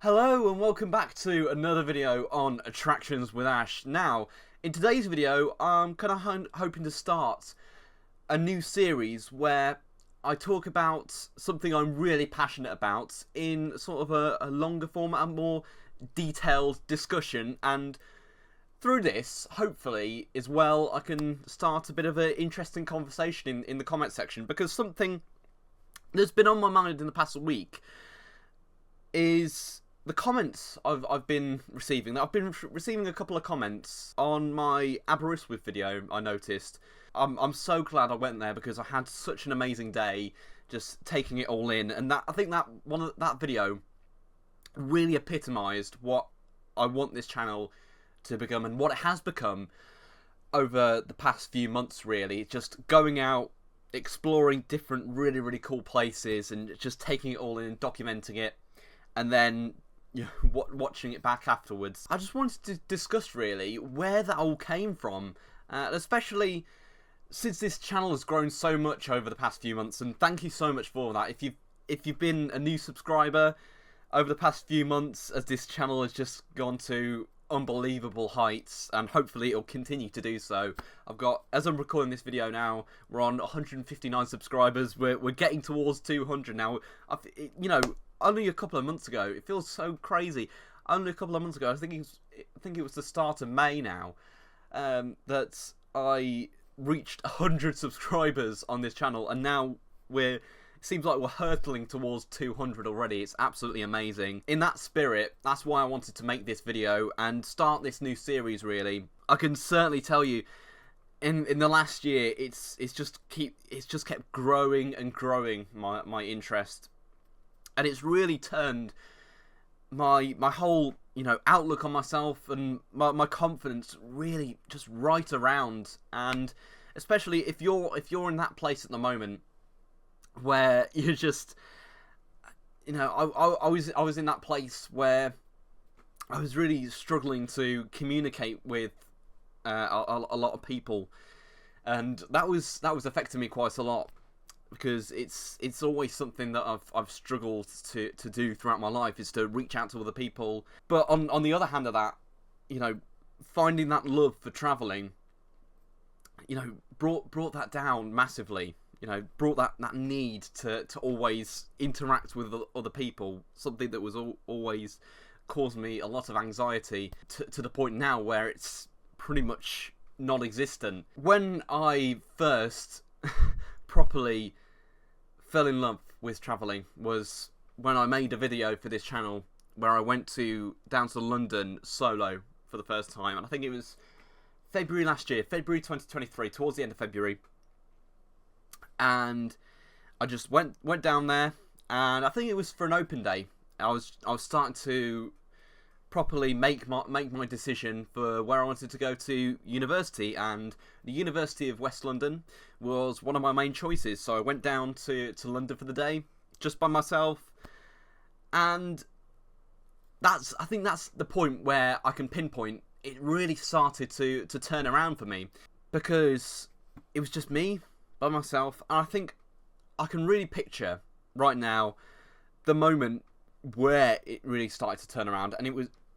Hello and welcome back to another video on Attractions with Ash. Now, in today's video, I'm kind of hoping to start a new series where I talk about something I'm really passionate about in sort of a longer format, a more detailed discussion, and through this, hopefully, as well, I can start a bit of an interesting conversation in the comment section, because something that's been on my mind in the past week is the comments I've been receiving. I've been receiving a couple of comments on my Aberystwyth video. I noticed. I'm so glad I went there because I had such an amazing day, just taking it all in. And I think that video really epitomised what I want this channel to become and what it has become over the past few months. Really, just going out, exploring different really cool places, and just taking it all in, documenting it, and then watching it back afterwards. I just wanted to discuss really where that all came from, especially since this channel has grown so much over the past few months, and thank you so much for that. If you've been a new subscriber over the past few months, as this channel has just gone to unbelievable heights, and hopefully it'll continue to do so. I've got, as I'm recording this video now, we're on 159 subscribers. We're getting towards 200 now. Only a couple of months ago, it feels so crazy. Only a couple of months ago, I think it was the start of May now, that I reached 100 subscribers on this channel, and now it seems like we're hurtling towards 200 already. It's absolutely amazing. In that spirit, that's why I wanted to make this video and start this new series. Really, I can certainly tell you, in the last year, it's just kept growing and growing my interest. And it's really turned my whole outlook on myself and my confidence really just right around. And especially if you're in that place at the moment where you're just I was in that place where I was really struggling to communicate with a lot of people, and that was affecting me quite a lot. Because it's always something that I've struggled to do throughout my life, is to reach out to other people. But on the other hand of that, finding that love for travelling, brought that down massively. Brought that need to always interact with other people, something that was always caused me a lot of anxiety, to the point now where it's pretty much non-existent. When I first properly fell in love with travelling was when I made a video for this channel where I went down to London solo for the first time, and I think it was February last year, February 2023, towards the end of February. And I just went down there, and I think it was for an open day. I was starting to properly make my decision for where I wanted to go to university, and the University of West London was one of my main choices. So I went down to London for the day, just by myself, and I think that's the point where I can pinpoint it really started to turn around for me, because it was just me by myself. And I think I can really picture right now the moment where it really started to turn around, and it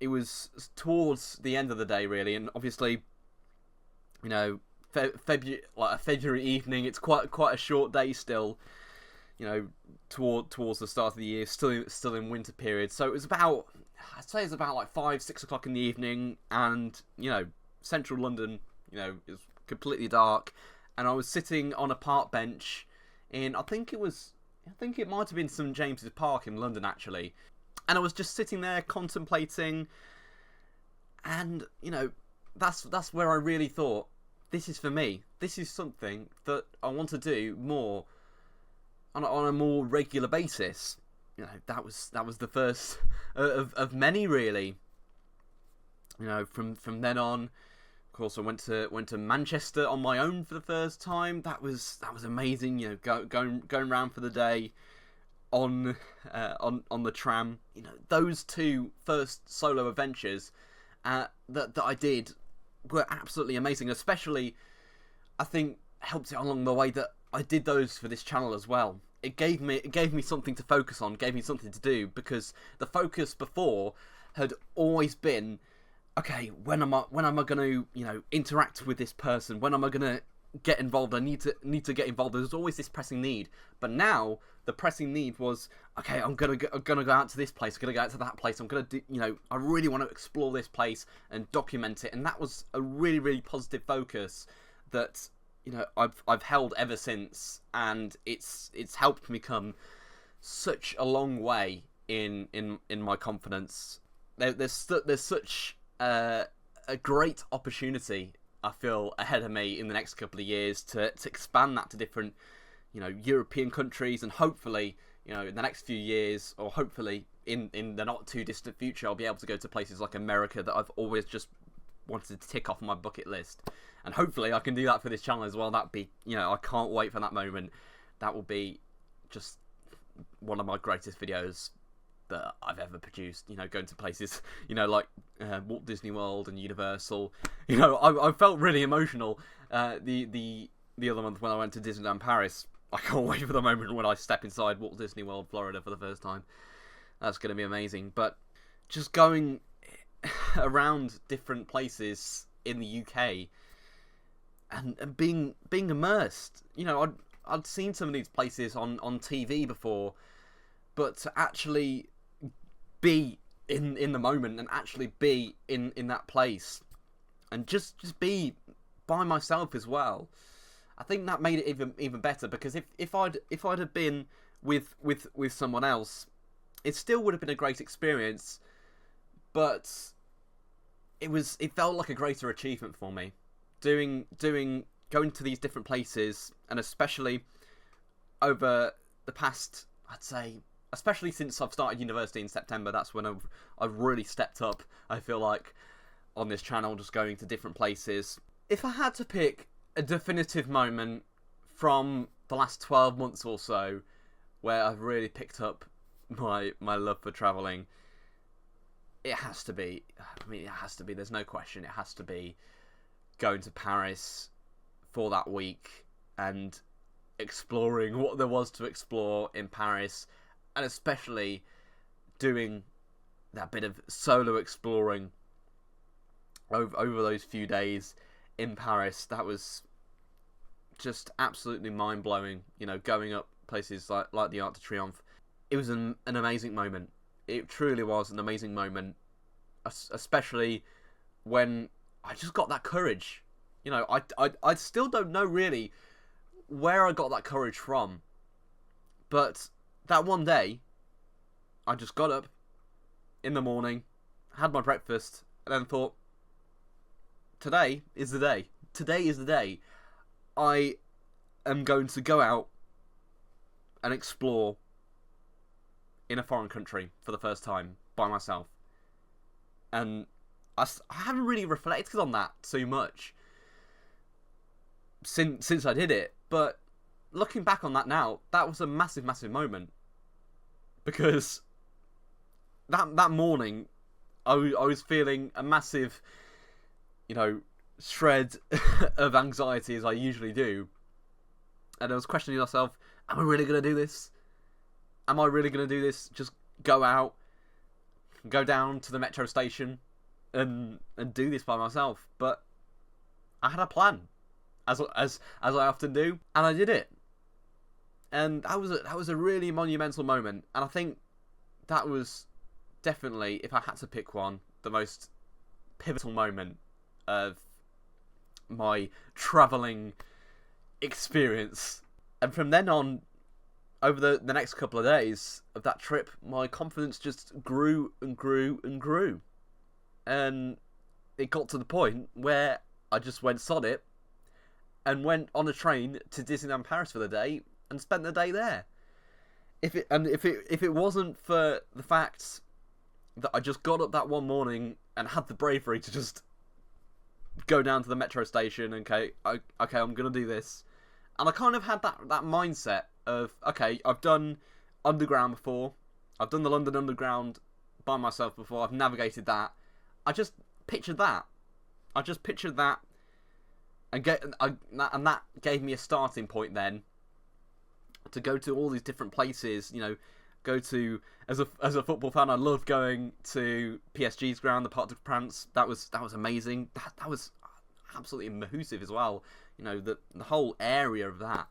was towards the end of the day, really. And obviously, February evening, it's quite a short day still, towards the start of the year, still in winter period. So it was about, I'd say it's about like 5-6 o'clock in the evening, and central London, is completely dark, and I was sitting on a park bench in, I think it might have been St James's Park in London, actually. And I was just sitting there contemplating, and that's where I really thought, this is for me. This is something that I want to do more on a more regular basis. That was the first of many, really. From then on, of course, I went to Manchester on my own for the first time. That was amazing. Going around for the day on the tram. Those two first solo adventures that I did were absolutely amazing. Especially, I think, helped it along the way that I did those for this channel as well. it gave me something to focus on, gave me something to do, because the focus before had always been, okay, when am I going to, you know, interact with this person? When am I going to get involved? I need to get involved. There's always this pressing need. But now the pressing need was, okay, I'm gonna go out to this place. I'm gonna go out to that place. I'm gonna do, you know, I really want to explore this place and document it. And that was a really, really positive focus that, you know, I've held ever since, and it's helped me come such a long way in my confidence. There's such a great opportunity, I feel, ahead of me in the next couple of years to expand that to different, you know, European countries, and hopefully, you know, in the next few years, or hopefully in the not too distant future, I'll be able to go to places like America that I've always just wanted to tick off my bucket list. And hopefully I can do that for this channel as well. That'd be, you know, I can't wait for that moment. That will be just one of my greatest videos that I've ever produced. You know, going to places, you know, like Walt Disney World and Universal. You know, I felt really emotional the other month when I went to Disneyland Paris. I can't wait for the moment when I step inside Walt Disney World Florida for the first time. That's going to be amazing. But just going around different places in the UK and being immersed. You know, I'd seen some of these places on TV before, but to actually be in the moment and actually be in that place and just be by myself as well, I think that made it even better, because if I'd have been with someone else, it still would have been a great experience, but it felt like a greater achievement for me going to these different places, and especially over the past, I'd say, especially since I've started university in September, that's when I've really stepped up, I feel like, on this channel, just going to different places. If I had to pick a definitive moment from the last 12 months or so where I've really picked up my love for travelling, it has to be, there's no question, it has to be going to Paris for that week and exploring what there was to explore in Paris, and especially doing that bit of solo exploring over those few days in Paris. That was just absolutely mind-blowing, you know, going up places like the Arc de Triomphe. It was an amazing moment. It truly was an amazing moment, especially when I just got that courage. You know, I still don't know really where I got that courage from, but that one day, I just got up in the morning, had my breakfast, and then thought, today is the day. Today is the day. I am going to go out and explore in a foreign country for the first time by myself. And I haven't really reflected on that too much since I did it, but looking back on that now, that was a massive, massive moment, because that morning I was feeling a massive, you know, shred of anxiety, as I usually do, and I was questioning myself, am I really going to do this? Am I really going to do this? Just go out, go down to the metro station and do this by myself? But I had a plan, as I often do, and I did it. And that was a really monumental moment, and I think that was definitely, if I had to pick one, the most pivotal moment of my travelling experience. And from then on, over the next couple of days of that trip, my confidence just grew and grew and grew. And it got to the point where I just went sod it and went on a train to Disneyland Paris for the day and spent the day there. If it wasn't for the fact that I just got up that one morning and had the bravery to just go down to the metro station, okay, I'm gonna do this, and I kind of had that mindset of, okay, I've done Underground before, I've done the London Underground by myself before, I've navigated that. I just pictured that, and that gave me a starting point then to go to all these different places, go to, as a football fan, I loved going to PSG's ground, the Parc des Princes. That was amazing. That was absolutely immersive as well. The whole area of that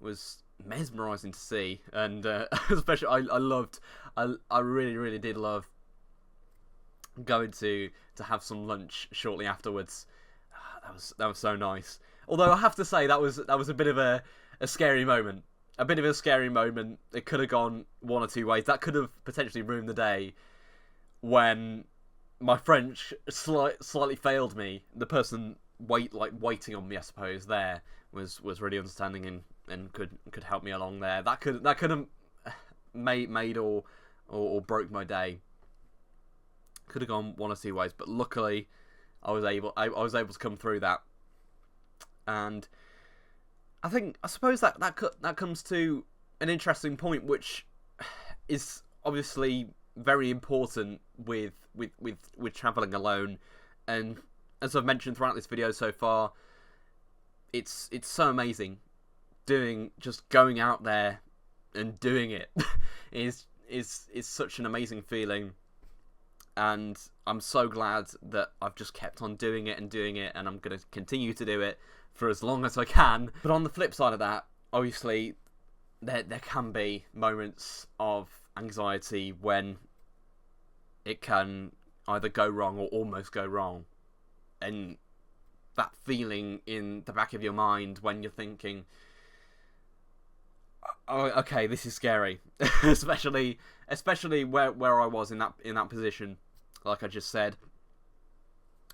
was mesmerising to see, and especially I really did love going to have some lunch shortly afterwards. That was so nice. Although I have to say that was a bit of a scary moment. A bit of a scary moment. It could have gone one or two ways. That could have potentially ruined the day when my French slightly failed me. The person waiting on me, I suppose, there was really understanding and could help me along there. That could have made or broke my day. Could have gone one or two ways, but luckily I was able to come through that. And I suppose that comes to an interesting point, which is obviously very important with traveling alone. And as I've mentioned throughout this video so far, it's so amazing going out there and doing it is such an amazing feeling. And I'm so glad that I've just kept on doing it, and I'm going to continue to do it for as long as I can. But on the flip side of that, obviously, there can be moments of anxiety when it can either go wrong or almost go wrong. And that feeling in the back of your mind when you're thinking, oh, okay, this is scary. especially where I was in that position, like I just said,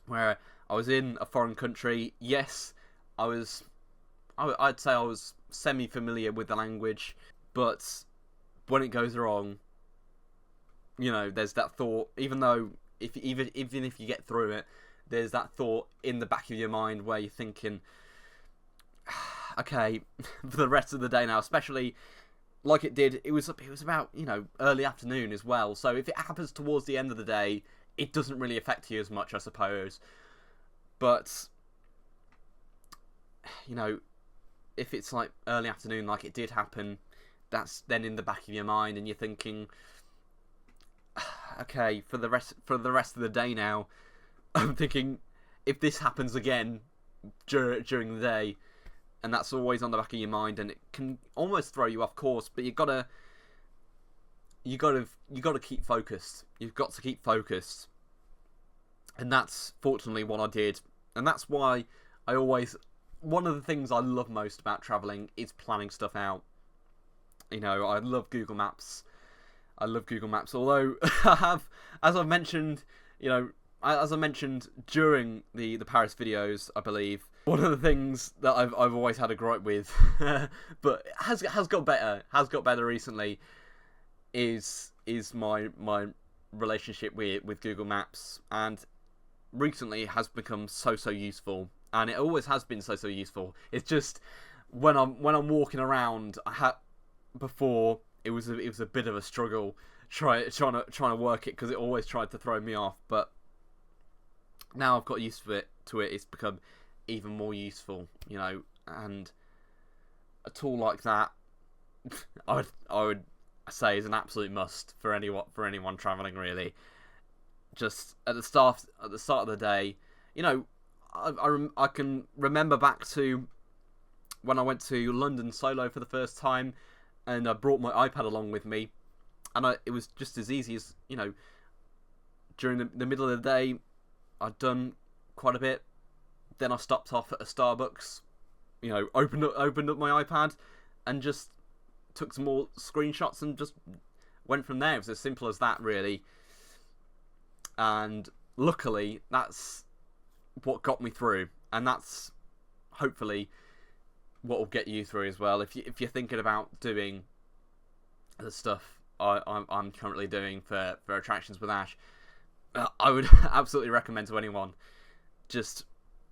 where I was in a foreign country. Yes, I'd say I was semi-familiar with the language, but when it goes wrong, there's that thought. Even if you get through it, there's that thought in the back of your mind where you're thinking, okay, for the rest of the day now, especially like it was about, early afternoon as well. So if it happens towards the end of the day, it doesn't really affect you as much, I suppose. But, if it's like early afternoon, like it did happen, that's then in the back of your mind, and you're thinking, okay, for the rest of the day now, I'm thinking, if this happens again during the day, and that's always on the back of your mind, and it can almost throw you off course. But you gotta keep focused. You've got to keep focused, and that's fortunately what I did, and that's why one of the things I love most about traveling is planning stuff out. I love Google Maps. Although I have, as I mentioned during the Paris videos, I believe, one of the things that I've always had a gripe with, but has got better recently, is my relationship with Google Maps, and recently it has become so useful, and it always has been so useful. It's just when I'm walking around, before it was a bit of a struggle trying to work it, because it always tried to throw me off, but now I've got used to it. It's become even more useful, and a tool like that, I would say, is an absolute must for anyone traveling, really. Just at the start of the day, I can remember back to when I went to London solo for the first time, and I brought my iPad along with me, and it was just as easy as, during the middle of the day, I'd done quite a bit. Then I stopped off at a Starbucks, opened up my iPad, and just took some more screenshots and just went from there. It was as simple as that, really. And luckily, that's what got me through, and that's hopefully what will get you through as well. If you're thinking about doing the stuff I'm currently doing for Attractions with Ash, I would absolutely recommend to anyone just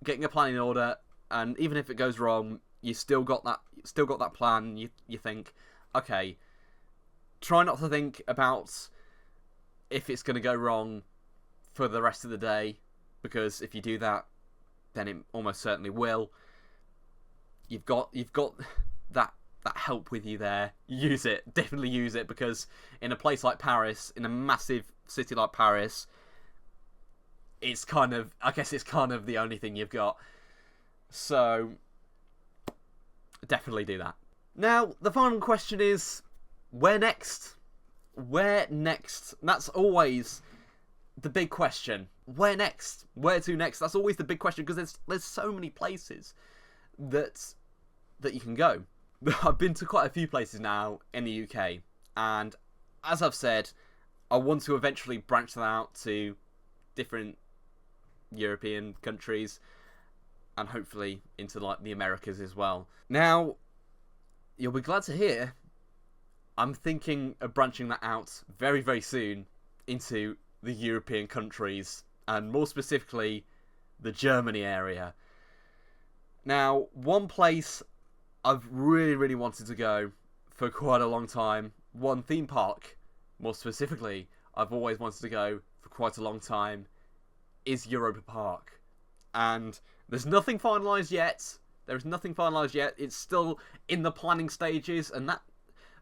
getting a plan in order, and even if it goes wrong, you still got that plan. You think, okay, try not to think about if it's going to go wrong for the rest of the day, because if you do that, then it almost certainly will. You've got that that help with you there, use it. Definitely use it, because in a place like Paris, in a massive city like Paris, it's kind of, I guess it's kind of the only thing you've got. So definitely do that. Now, the final question is, where next? Where next? That's always the big question. Where next? Where to next? That's always the big question, because there's so many places that you can go. I've been to quite a few places now in the UK, and as I've said, I want to eventually branch that out to different European countries, and hopefully into like the Americas as well. Now, you'll be glad to hear I'm thinking of branching that out very, very soon into the European countries, and more specifically the Germany area. Now, one place I've really, really wanted to go for quite a long time, one theme park more specifically I've always wanted to go for quite a long time, is Europa Park. And there's nothing finalised yet. There's nothing finalised yet. It's still in the planning stages, and that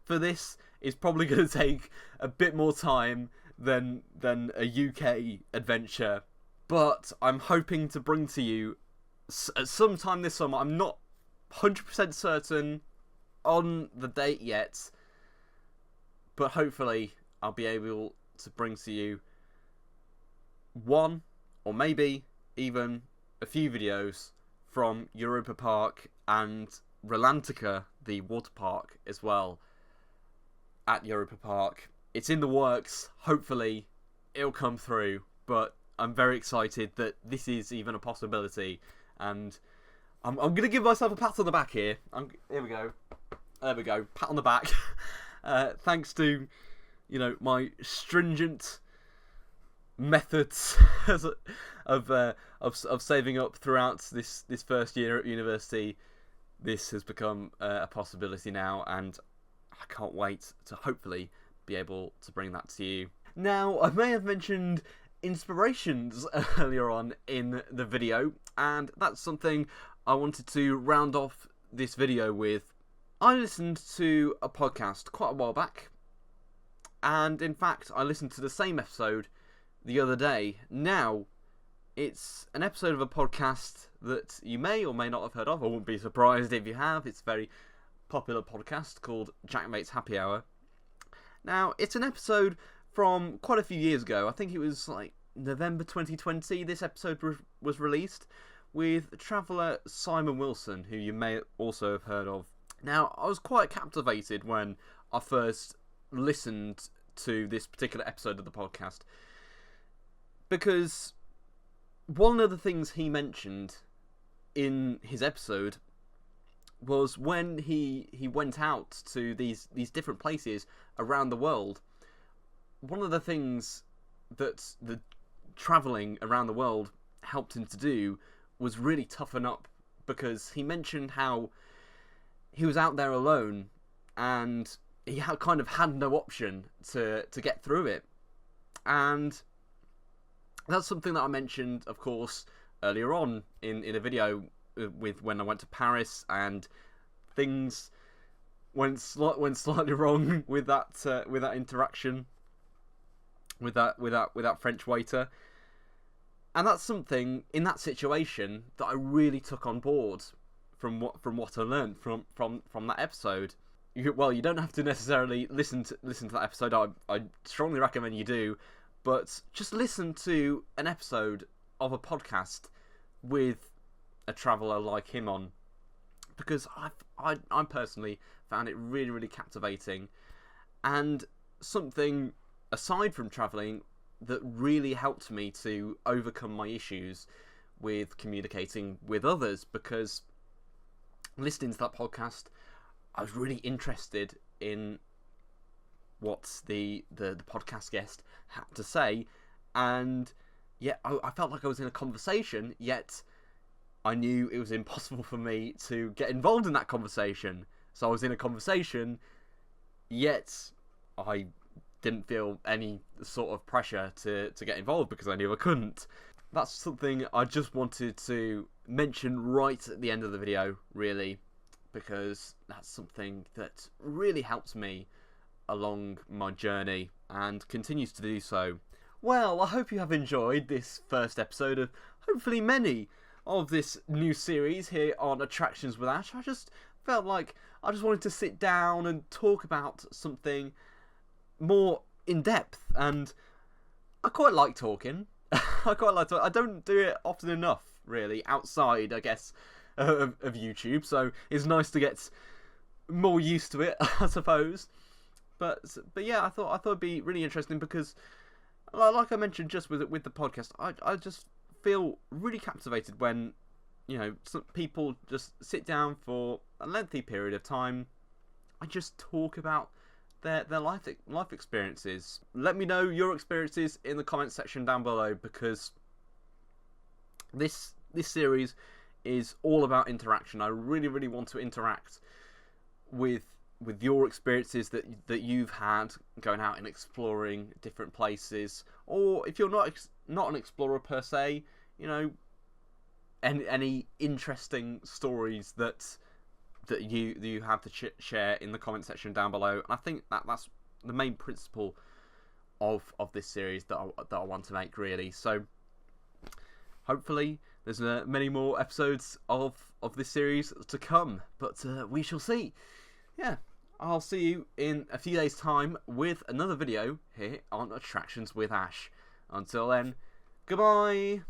for this is probably going to take a bit more time than a UK adventure. But I'm hoping to bring to you sometime this summer. I'm not 100% certain on the date yet, but hopefully I'll be able to bring to you one, or maybe even a few videos from Europa Park and Rolantica, the water park, as well, at Europa Park. It's in the works. Hopefully it'll come through, but I'm very excited that this is even a possibility, and I'm going to give myself a pat on the back here. Here we go. There we go. Pat on the back. Thanks to, my stringent methods of saving up throughout this first year at university, this has become a possibility now, and I can't wait to hopefully be able to bring that to you. Now, I may have mentioned inspirations earlier on in the video, and that's something I wanted to round off this video with. I listened to a podcast quite a while back, and in fact I listened to the same episode the other day. Now, it's an episode of a podcast that you may or may not have heard of. I wouldn't be surprised if you have. It's a very popular podcast called Jackmate's Happy Hour. Now, it's an episode from quite a few years ago. I think it was like November 2020 this episode was released, with traveller Simon Wilson, who you may also have heard of. Now, I was quite captivated when I first listened to this particular episode of the podcast, because one of the things he mentioned in his episode was when he went out to these different places around the world. One of the things that the travelling around the world helped him to do was really toughen up, because he mentioned how he was out there alone and he kind of had no option to get through it. And that's something that I mentioned, of course, earlier on in a video with when I went to Paris, and things went slightly wrong with that interaction with that French waiter. And that's something in that situation that I really took on board from what I learned from that episode. You don't have to necessarily listen to that episode. I strongly recommend you do, but just listen to an episode of a podcast with a traveller like him on, because I personally found it really, really captivating, and something aside from travelling that really helped me to overcome my issues with communicating with others. Because listening to that podcast, I was really interested in what the podcast guest had to say, and yet I felt like I was in a conversation, yet I knew it was impossible for me to get involved in that conversation. So I was in a conversation, yet I didn't feel any sort of pressure to get involved, because I knew I couldn't. That's something I just wanted to mention right at the end of the video, really, because that's something that really helps me along my journey and continues to do so. Well, I hope you have enjoyed this first episode of hopefully many of this new series here on Attractions with Ash. I just felt like I just wanted to sit down and talk about something more in depth, and I quite like talking. I don't do it often enough, really, outside, I guess, of YouTube, so it's nice to get more used to it, I suppose. But yeah, I thought it'd be really interesting because, like I mentioned just with the podcast, I just feel really captivated when, you know, some people just sit down for a lengthy period of time and just talk about their life experiences. Let me know your experiences in the comments section down below, because this series is all about interaction. I really want to interact with your experiences that you've had going out and exploring different places, or if you're not an explorer per se, you know, any interesting stories that you have to share in the comment section down below. And I think that's the main principle of this series that I want to make, really. So hopefully there's many more episodes of this series to come, but we shall see. Yeah, I'll see you in a few days' time with another video here on Attractions with Ash. Until then, goodbye!